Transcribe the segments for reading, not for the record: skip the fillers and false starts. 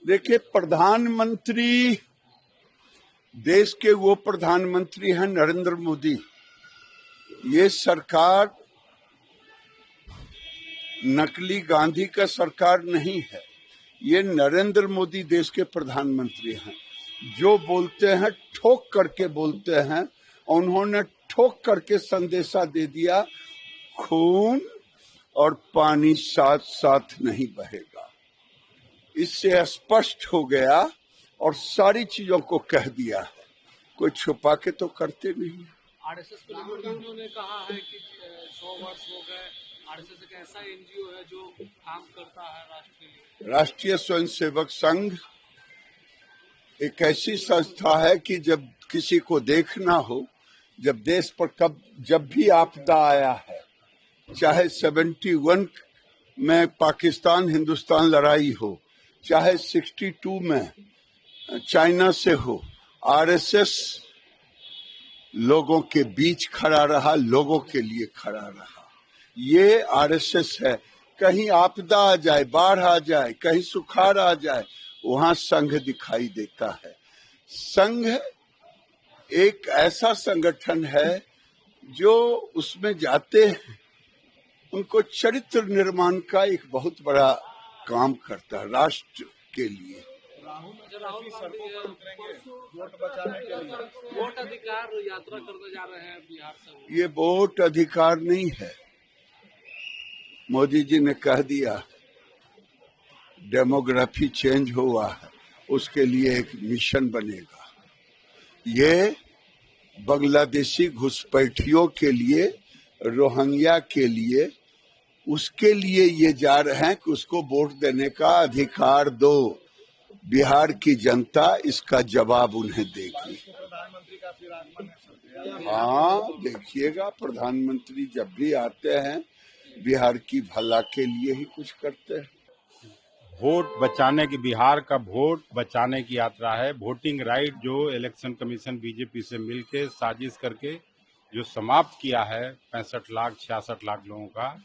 देखिए, प्रधानमंत्री देश के वो प्रधानमंत्री हैं नरेंद्र मोदी। ये सरकार नकली गांधी का सरकार नहीं है। ये नरेंद्र मोदी देश के प्रधानमंत्री हैं। जो बोलते हैं ठोक करके बोलते हैं। उन्होंने ठोक करके संदेशा दे दिया, खून और पानी साथ साथ नहीं बहेगा। इससे स्पष्ट हो गया और सारी चीजों को कह दिया है। कोई छुपा के तो करते नहीं। आरएसएस को लेकर भी उन्होंने कहा है कि 100 वर्ष हो गए। आरएसएस एक ऐसा एनजीओ है जो काम करता है राष्ट्र के लिए। राष्ट्रीय स्वयंसेवक संघ एक ऐसी संस्था है कि जब किसी को देखना हो, जब देश पर जब भी आपदा आया है, चाहे 71 में पाकिस्तान हिंदुस्तान लड़ाई हो, चाहे 62 में चाइना से हो, आरएसएस लोगों के बीच खड़ा रहा, लोगों के लिए खड़ा रहा। ये आरएसएस है। कहीं आपदा आ जाए, बाढ़ आ जाए, कहीं सुखाड़ आ जाए, वहां संघ दिखाई देता है। संघ एक ऐसा संगठन है जो उसमें जाते हैं, उनको चरित्र निर्माण का एक बहुत बड़ा काम करता है राष्ट्र के लिए। राहुल सड़कों पर उतरेंगे वोट बचाने के लिए। वोट अधिकार यात्रा करने जा रहे हैं बिहार से। ये वोट अधिकार नहीं है। मोदी जी ने कह दिया, डेमोग्राफी चेंज हुआ है, उसके लिए एक मिशन बनेगा। ये बांग्लादेशी घुसपैठियों के लिए, रोहिंग्या के लिए, उसके लिए ये जा रहे हैं कि उसको वोट देने का अधिकार दो। बिहार की जनता इसका जवाब उन्हें देगी। प्रधानमंत्री का फिर आगमन है। हाँ, देखिएगा, प्रधानमंत्री जब भी आते हैं बिहार की भला के लिए ही कुछ करते हैं। वोट बचाने की, बिहार का वोट बचाने की यात्रा है। वोटिंग राइट जो इलेक्शन कमीशन बीजेपी से मिलकर साजिश करके जो समाप्त किया है 65 लाख 66 लाख लोगों का,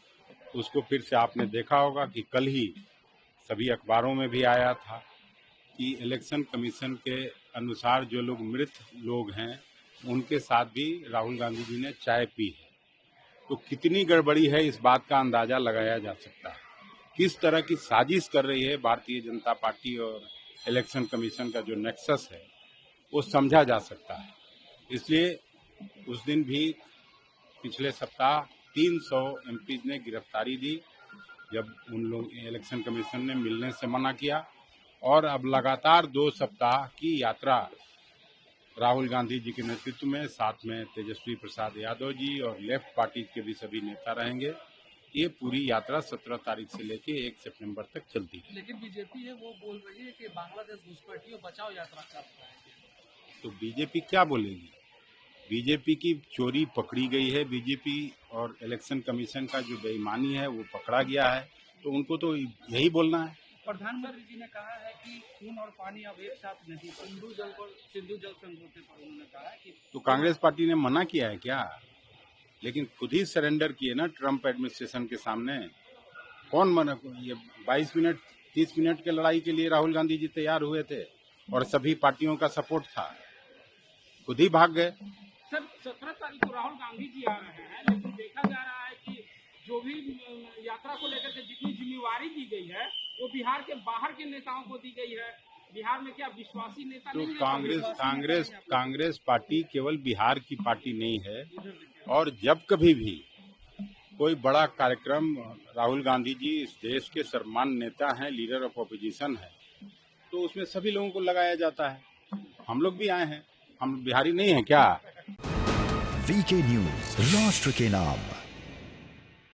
उसको फिर से आपने देखा होगा कि कल ही सभी अखबारों में भी आया था कि इलेक्शन कमीशन के अनुसार जो लोग मृत लोग हैं उनके साथ भी राहुल गांधी जी ने चाय पी है। तो कितनी गड़बड़ी है इस बात का अंदाजा लगाया जा सकता है। किस तरह की साजिश कर रही है भारतीय जनता पार्टी और इलेक्शन कमीशन का जो नेक्सस है वो समझा जा सकता है। इसलिए उस दिन भी पिछले सप्ताह 300 एमपीज ने गिरफ्तारी दी जब उन लोग इलेक्शन कमीशन ने मिलने से मना किया। और अब लगातार 2 सप्ताह की यात्रा राहुल गांधी जी के नेतृत्व में, साथ में तेजस्वी प्रसाद यादव जी और लेफ्ट पार्टी के भी सभी नेता रहेंगे। ये पूरी यात्रा 17 तारीख से लेके 1 सितंबर तक चलती है। लेकिन बीजेपी है वो बोल रही है कि बांग्लादेश घुसपैठियों बचाओ यात्रा कर रहा है। तो बीजेपी क्या बोलेगी? बीजेपी की चोरी पकड़ी गई है। बीजेपी और इलेक्शन कमीशन का जो बेईमानी है वो पकड़ा गया है, तो उनको तो यही बोलना है। प्रधानमंत्री जी ने कहा है कि खून और पानी अब एक साथ नहीं, सिंधु जल समझौते पर उन्होंने कहा है कि तो कांग्रेस पार्टी ने मना किया है क्या? लेकिन खुद ही सरेंडर किए ना ट्रम्प एडमिनिस्ट्रेशन के सामने। कौन मना? ये 22 मिनट 30 मिनट के लड़ाई के लिए राहुल गांधी जी तैयार हुए थे और सभी पार्टियों का सपोर्ट था, खुद ही भाग गए। सर 17 तारीख को राहुल गांधी जी आ रहे हैं, लेकिन देखा जा रहा है कि जो भी यात्रा को लेकर के जितनी जिम्मेवारी दी गई है वो बिहार के बाहर के नेताओं को दी गई है। बिहार में क्या विश्वासी नेता तो नहीं है? कांग्रेस पार्टी केवल बिहार की पार्टी नहीं है। और जब कभी भी कोई बड़ा कार्यक्रम, राहुल गांधी जी इस देश के सर्वमान्य नेता हैं, लीडर ऑफ ऑपोजिशन है, तो उसमें सभी लोगों को लगाया जाता है। हम लोग भी आए हैं, हम बिहारी नहीं हैं क्या? वीके न्यूज, राष्ट्र के नाम।